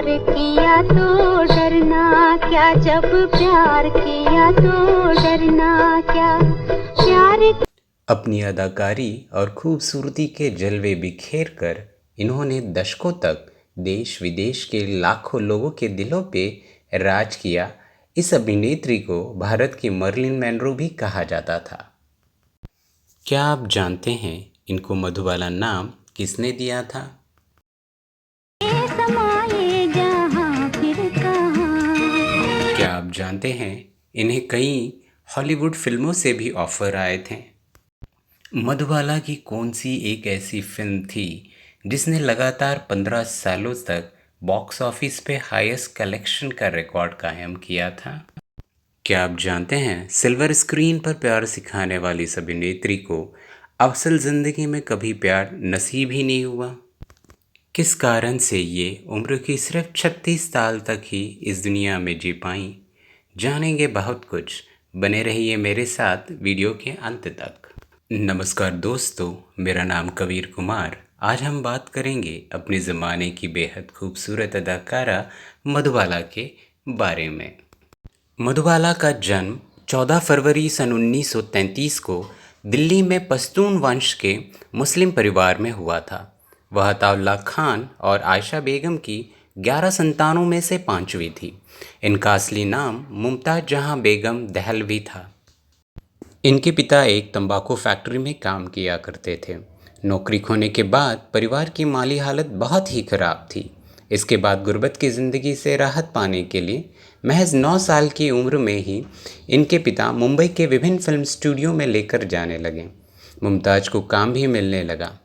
प्यार किया तो डरना क्या, जब प्यार किया तो डरना क्या, प्यार। अपनी अदाकारी और खूबसूरती के जलवे बिखेर कर इन्होंने दशकों तक देश विदेश के लाखों लोगों के दिलों पे राज किया। इस अभिनेत्री को भारत की मर्लिन मनरो भी कहा जाता था। क्या आप जानते हैं इनको मधुबाला नाम किसने दिया था? समाये जहां फिर कहां। क्या आप जानते हैं इन्हें कई हॉलीवुड फिल्मों से भी ऑफर आए थे? मधुबाला की कौन सी एक ऐसी फिल्म थी जिसने लगातार 15 सालों तक बॉक्स ऑफिस पे हाईएस्ट कलेक्शन का रिकॉर्ड कायम किया था? क्या आप जानते हैं सिल्वर स्क्रीन पर प्यार सिखाने वाली इस अभिनेत्री को असल ज़िंदगी में कभी प्यार नसीब ही नहीं हुआ? किस कारण से ये उम्र की सिर्फ 36 साल तक ही इस दुनिया में जी पाई? जानेंगे बहुत कुछ, बने रहिए मेरे साथ वीडियो के अंत तक। नमस्कार दोस्तों, मेरा नाम कबीर कुमार। आज हम बात करेंगे अपने ज़माने की बेहद खूबसूरत अदाकारा मधुबाला के बारे में। मधुबाला का जन्म 14 फरवरी सन 1933 को दिल्ली में पश्तून वंश के मुस्लिम परिवार में हुआ था। वह अताउल्ला खान और आयशा बेगम की 11 संतानों में से पांचवी थी। इनका असली नाम मुमताज़ जहां बेगम दहलवी था। इनके पिता एक तंबाकू फैक्ट्री में काम किया करते थे। नौकरी खोने के बाद परिवार की माली हालत बहुत ही खराब थी। इसके बाद गुर्बत की ज़िंदगी से राहत पाने के लिए महज 9 साल की उम्र में ही इनके पिता मुंबई के विभिन्न फिल्म स्टूडियो में लेकर जाने लगे। मुमताज़ को काम भी मिलने लगा।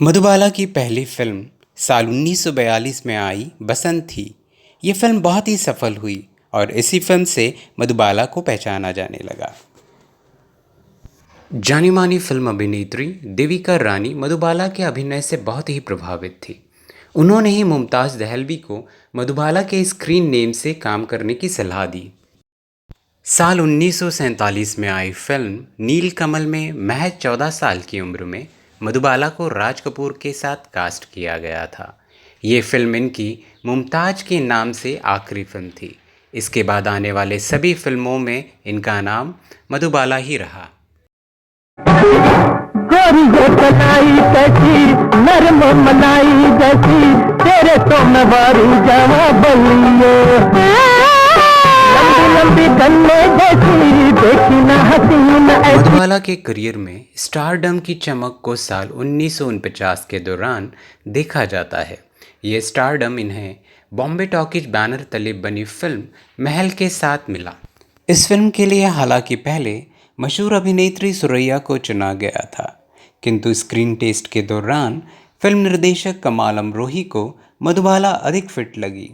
मधुबाला की पहली फिल्म साल 1942 में आई बसंत थी। ये फिल्म बहुत ही सफल हुई और इसी फिल्म से मधुबाला को पहचाना जाने लगा। जानी मानी फिल्म अभिनेत्री देविका रानी मधुबाला के अभिनय से बहुत ही प्रभावित थी। उन्होंने ही मुमताज़ दहलवी को मधुबाला के स्क्रीन नेम से काम करने की सलाह दी। साल 1947 में आई फिल्म नील कमल में महज 14 साल की उम्र में मधुबाला को राज कपूर के साथ कास्ट किया गया था। ये फिल्म इनकी मुमताज़ के नाम से आखिरी फिल्म थी। इसके बाद आने वाले सभी फिल्मों में इनका नाम मधुबाला ही रहा। गोरी हो कलाई कैसी नरम मलाई जैसी, तेरे तो मैं बारी जावा बलियो, लंबी लंबी गन्ने जैसी देखी ना हसीन ऐसी। मधुबाला के करियर में स्टारडम की चमक को साल 1949 के दौरान देखा जाता है। ये स्टारडम इन्हें बॉम्बे टॉकीज बैनर तले बनी फिल्म महल के साथ मिला। इस फिल्म के लिए हालांकि पहले मशहूर अभिनेत्री सुरैया को चुना गया था, किंतु स्क्रीन टेस्ट के दौरान फिल्म निर्देशक कमाल अमरोही को मधुबाला अधिक फिट लगी।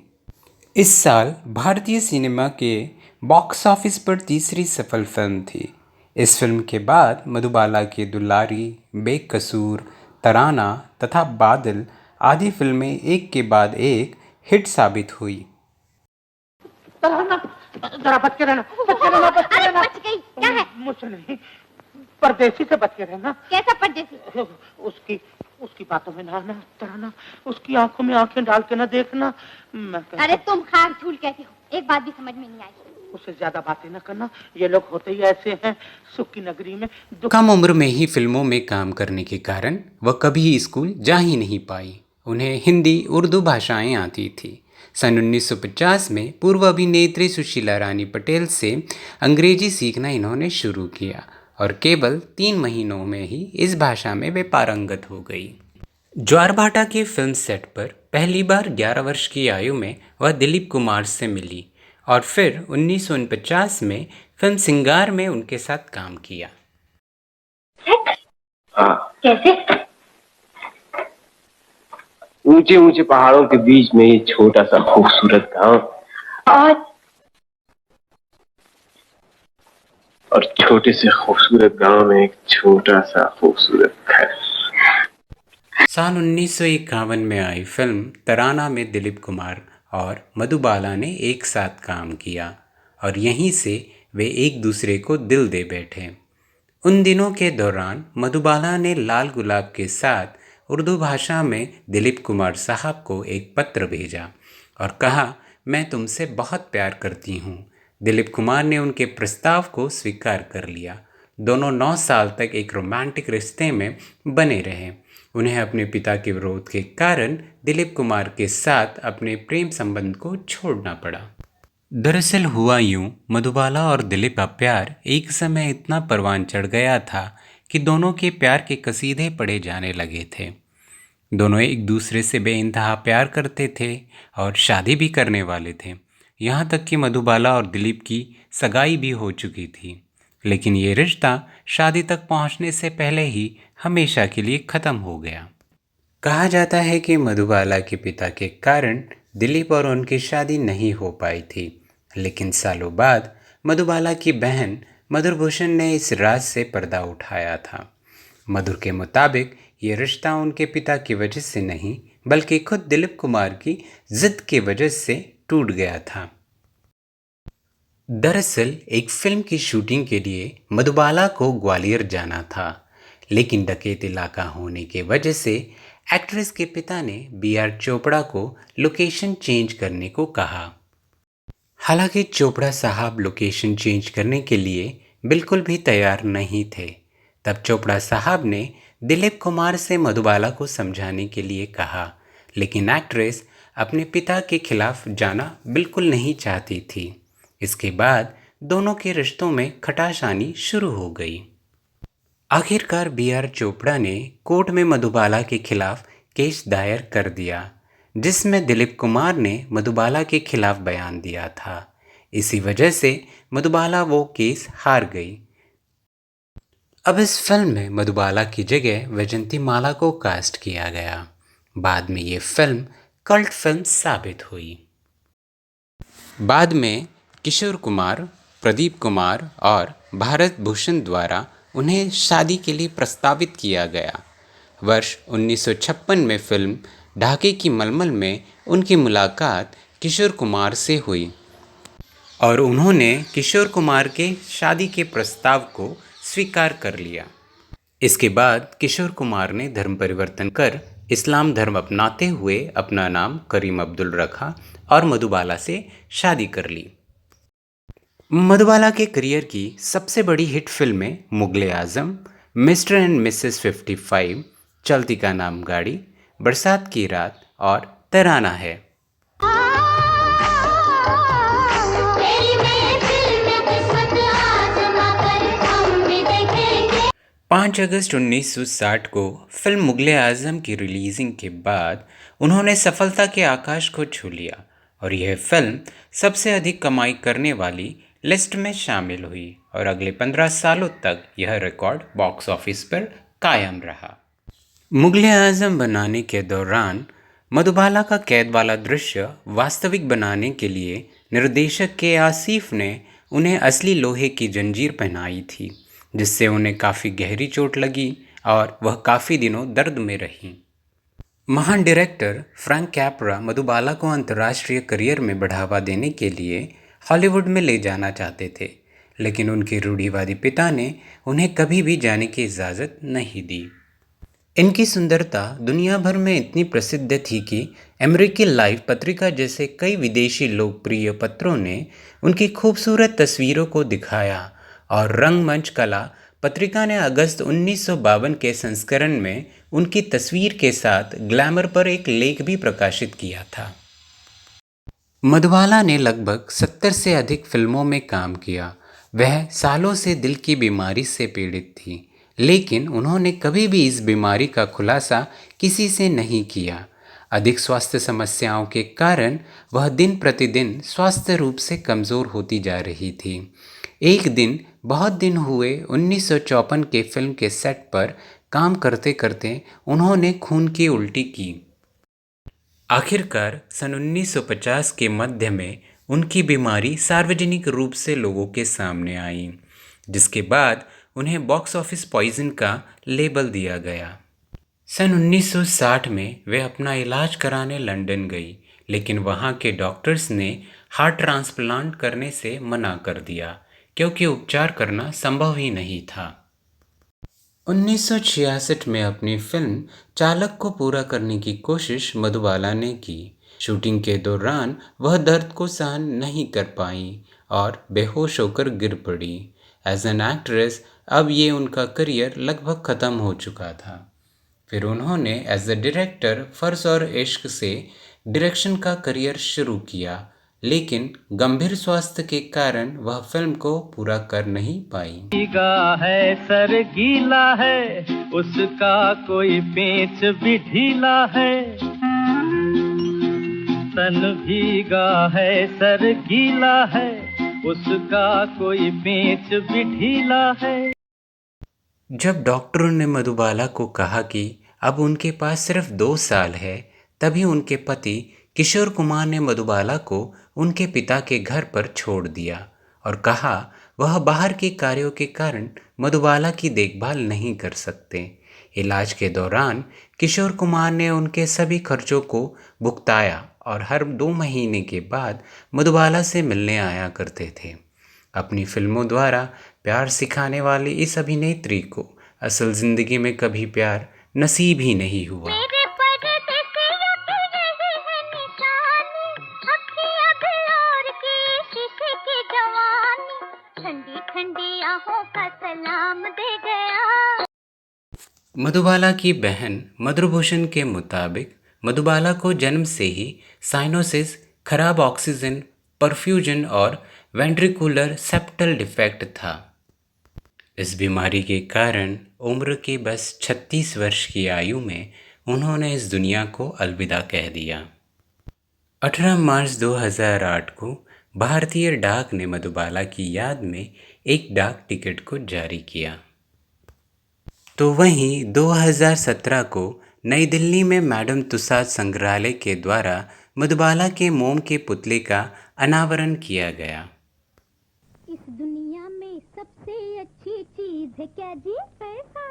इस साल भारतीय सिनेमा के बॉक्स ऑफिस पर तीसरी सफल फिल्म थी। इस फिल्म के बाद मधुबाला की दुलारी, बेकसूर, तराना तथा बादल आदि फिल्में एक के बाद एक हिट साबित हुई। जरा बच के रहना, बच के रहना, बच के रहना। बच गई, क्या है? मुझसे नहीं, परदेसी से बच के रहना। कैसा परदेसी? उसकी उसकी बातों में ना आना, तराना, उसकी आंखों में आंखें डाल के ना देखना। अरे तुम खाक झूठ कहते हो, एक बात भी समझ में नहीं आई। उससे ज्यादा बातें ना करना, ये लोग होते ही ऐसे हैं। सुख की नगरी में कम उम्र में ही फिल्मों में काम करने के कारण वह कभी स्कूल जा ही नहीं पाई। उन्हें हिंदी उर्दू भाषाएं आती थी। सन 1950 में पूर्व अभिनेत्री सुशीला रानी पटेल से अंग्रेजी सीखना इन्होंने शुरू किया और केवल 3 महीनों में ही इस भाषा में वे पारंगत हो गई। ज्वारभाटा के फिल्म सेट पर पहली बार 11 वर्ष की आयु में वह दिलीप कुमार से मिली और फिर 1949 में फिल्म सिंगार में उनके साथ काम किया। कैसे? ऊंचे ऊंचे पहाड़ों के बीच में ये छोटा सा खूबसूरत गांव और छोटे से खूबसूरत गांव में एक छोटा सा खूबसूरत घर। साल 1951 में आई फिल्म तराना में दिलीप कुमार और मधुबाला ने एक साथ काम किया और यहीं से वे एक दूसरे को दिल दे बैठे। उन दिनों के दौरान मधुबाला ने लाल गुलाब के साथ उर्दू भाषा में दिलीप कुमार साहब को एक पत्र भेजा और कहा, मैं तुमसे बहुत प्यार करती हूँ। दिलीप कुमार ने उनके प्रस्ताव को स्वीकार कर लिया। दोनों 9 साल तक एक रोमांटिक रिश्ते में बने रहे। उन्हें अपने पिता के विरोध के कारण दिलीप कुमार के साथ अपने प्रेम संबंध को छोड़ना पड़ा। दरअसल हुआ यूं, मधुबाला और दिलीप का प्यार एक समय इतना परवान चढ़ गया था कि दोनों के प्यार के कसीदे पढ़े जाने लगे थे। दोनों एक दूसरे से बेइंतहा प्यार करते थे और शादी भी करने वाले थे। यहाँ तक कि मधुबाला और दिलीप की सगाई भी हो चुकी थी, लेकिन ये रिश्ता शादी तक पहुँचने से पहले ही हमेशा के लिए ख़त्म हो गया। कहा जाता है कि मधुबाला के पिता के कारण दिलीप और उनकी शादी नहीं हो पाई थी, लेकिन सालों बाद मधुबाला की बहन मधुरभूषण ने इस राज से पर्दा उठाया था। मधुर के मुताबिक ये रिश्ता उनके पिता की वजह से नहीं, बल्कि खुद दिलीप कुमार की जिद की वजह से टूट गया था। दरअसल एक फिल्म की शूटिंग के लिए मधुबाला को ग्वालियर जाना था, लेकिन डकैत इलाका होने की वजह से एक्ट्रेस के पिता ने B.R. चोपड़ा को लोकेशन चेंज करने को कहा। हालांकि चोपड़ा साहब लोकेशन चेंज करने के लिए बिल्कुल भी तैयार नहीं थे। तब चोपड़ा साहब ने दिलीप कुमार से मधुबाला को समझाने के लिए कहा, लेकिन एक्ट्रेस अपने पिता के खिलाफ जाना बिल्कुल नहीं चाहती थी। इसके बाद दोनों के रिश्तों में खटास आनी शुरू हो गई। आखिरकार B.R. चोपड़ा ने कोर्ट में मधुबाला के खिलाफ केस दायर कर दिया, जिसमें दिलीप कुमार ने मधुबाला के खिलाफ बयान दिया था। इसी वजह से मधुबाला वो केस हार गई। अब इस फिल्म में मधुबाला की जगह वैजंतीमाला को कास्ट किया गया। बाद में ये फिल्म कल्ट फिल्म साबित हुई। बाद में किशोर कुमार, प्रदीप कुमार और भारत भूषण द्वारा उन्हें शादी के लिए प्रस्तावित किया गया। वर्ष 1956 में फिल्म ढाके की मलमल में उनकी मुलाकात किशोर कुमार से हुई और उन्होंने किशोर कुमार के शादी के प्रस्ताव को स्वीकार कर लिया। इसके बाद किशोर कुमार ने धर्म परिवर्तन कर इस्लाम धर्म अपनाते हुए अपना नाम करीम अब्दुल रखा और मधुबाला से शादी कर ली। मधुबाला के करियर की सबसे बड़ी हिट फिल्में मुगले आजम, मिस्टर एंड मिसेस 55, चलती का नाम गाड़ी, बरसात की रात और तराना है। 5 अगस्त 1960 को फिल्म मुगले आजम की रिलीजिंग के बाद उन्होंने सफलता के आकाश को छू लिया और यह फिल्म सबसे अधिक कमाई करने वाली लिस्ट में शामिल हुई और अगले 15 सालों तक यह रिकॉर्ड बॉक्स ऑफिस पर कायम रहा। मुगले आजम बनाने के दौरान मधुबाला का कैद वाला दृश्य वास्तविक बनाने के लिए निर्देशक के आसिफ ने उन्हें असली लोहे की जंजीर पहनाई थी, जिससे उन्हें काफ़ी गहरी चोट लगी और वह काफ़ी दिनों दर्द में रहीं। महान डायरेक्टर फ्रैंक कैपरा मधुबाला को अंतर्राष्ट्रीय करियर में बढ़ावा देने के लिए हॉलीवुड में ले जाना चाहते थे, लेकिन उनके रूढ़िवादी पिता ने उन्हें कभी भी जाने की इजाज़त नहीं दी। इनकी सुंदरता दुनिया भर में इतनी प्रसिद्ध थी कि अमेरिकी लाइफ पत्रिका जैसे कई विदेशी लोकप्रिय पत्रों ने उनकी खूबसूरत तस्वीरों को दिखाया और रंगमंच कला पत्रिका ने अगस्त 1952 के संस्करण में उनकी तस्वीर के साथ ग्लैमर पर एक लेख भी प्रकाशित किया था। मधुबाला ने लगभग 70 से अधिक फिल्मों में काम किया। वह सालों से दिल की बीमारी से पीड़ित थी, लेकिन उन्होंने कभी भी इस बीमारी का खुलासा किसी से नहीं किया। अधिक स्वास्थ्य समस्याओं के कारण वह दिन प्रतिदिन स्वास्थ्य रूप से कमज़ोर होती जा रही थी। एक दिन बहुत दिन हुए 1954 के फिल्म के सेट पर काम करते करते उन्होंने खून की उल्टी की। आखिरकार सन 1950 के मध्य में उनकी बीमारी सार्वजनिक रूप से लोगों के सामने आई, जिसके बाद उन्हें बॉक्स ऑफिस पॉइजन का लेबल दिया गया। सन 1960 में वे अपना इलाज कराने लंदन गई, लेकिन वहाँ के डॉक्टर्स ने हार्ट ट्रांसप्लांट करने से मना कर दिया, क्योंकि उपचार करना संभव ही नहीं था। 1966 में अपनी फिल्म चालक को पूरा करने की कोशिश मधुबाला ने की। शूटिंग के दौरान वह दर्द को सहन नहीं कर पाई और बेहोश होकर गिर पड़ी। एज एन एक्ट्रेस अब ये उनका करियर लगभग ख़त्म हो चुका था। फिर उन्होंने एज ए डायरेक्टर फर्ज और इश्क से डायरेक्शन का करियर शुरू किया, लेकिन गंभीर स्वास्थ्य के कारण वह फिल्म को पूरा कर नहीं पाई। भीगा है सर गीला है, उसका कोई पेच भी ढीला है। तन भीगा है सर गीला है, उसका कोई पेच भी ढीला है। जब डॉक्टरों ने मधुबाला को कहा कि अब उनके पास सिर्फ 2 साल है, तभी उनके पति किशोर कुमार ने मधुबाला को उनके पिता के घर पर छोड़ दिया और कहा वह बाहर के कार्यों के कारण मधुबाला की देखभाल नहीं कर सकते। इलाज के दौरान किशोर कुमार ने उनके सभी खर्चों को भुगताया और हर 2 महीने के बाद मधुबाला से मिलने आया करते थे। अपनी फिल्मों द्वारा प्यार सिखाने वाली इस अभिनेत्री को असल जिंदगी में कभी प्यार नसीब ही नहीं हुआ। मधुबाला की बहन मधुभूषण के मुताबिक मधुबाला को जन्म से ही साइनोसिस, खराब ऑक्सीजन परफ्यूजन और वेंट्रिकुलर सेप्टल डिफेक्ट था। इस बीमारी के कारण उम्र के बस 36 वर्ष की आयु में उन्होंने इस दुनिया को अलविदा कह दिया। 18 मार्च 2008 को भारतीय डाक ने मधुबाला की याद में एक डाक टिकट को जारी किया। तो वहीं 2017 को नई दिल्ली में मैडम तुसाद संग्रहालय के द्वारा मधुबाला के मोम के पुतले का अनावरण किया गया। इस दुनिया में सबसे अच्छी चीज है क्या जी? पैसा।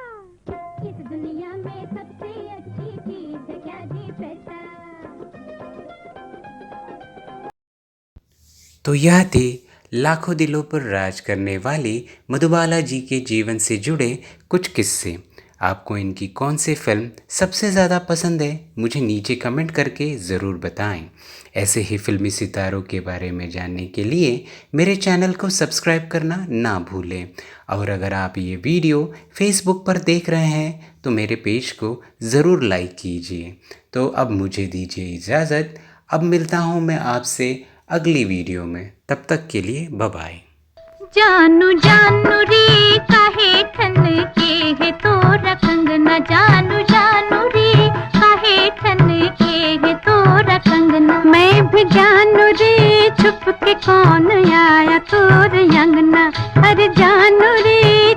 इस दुनिया में सबसे अच्छी चीज है क्या जी? पैसा। तो यह थी लाखों दिलों पर राज करने वाली मधुबाला जी के जीवन से जुड़े कुछ किस्से। आपको इनकी कौन सी फिल्म सबसे ज़्यादा पसंद है, मुझे नीचे कमेंट करके ज़रूर बताएं। ऐसे ही फिल्मी सितारों के बारे में जानने के लिए मेरे चैनल को सब्सक्राइब करना ना भूलें। और अगर आप ये वीडियो फेसबुक पर देख रहे हैं तो मेरे पेज को ज़रूर लाइक कीजिए। तो अब मुझे दीजिए इजाज़त। अब मिलता हूँ मैं आपसे अगली वीडियो में। तब तक के लिए बाय बाय। जानू जानू रे काहे ठन के है तोरा कंगना, जानू जानू रे काहे ठन के है तोरा कंगना। मैं भी जानू रे छुप के कौन आया तोर अंगना।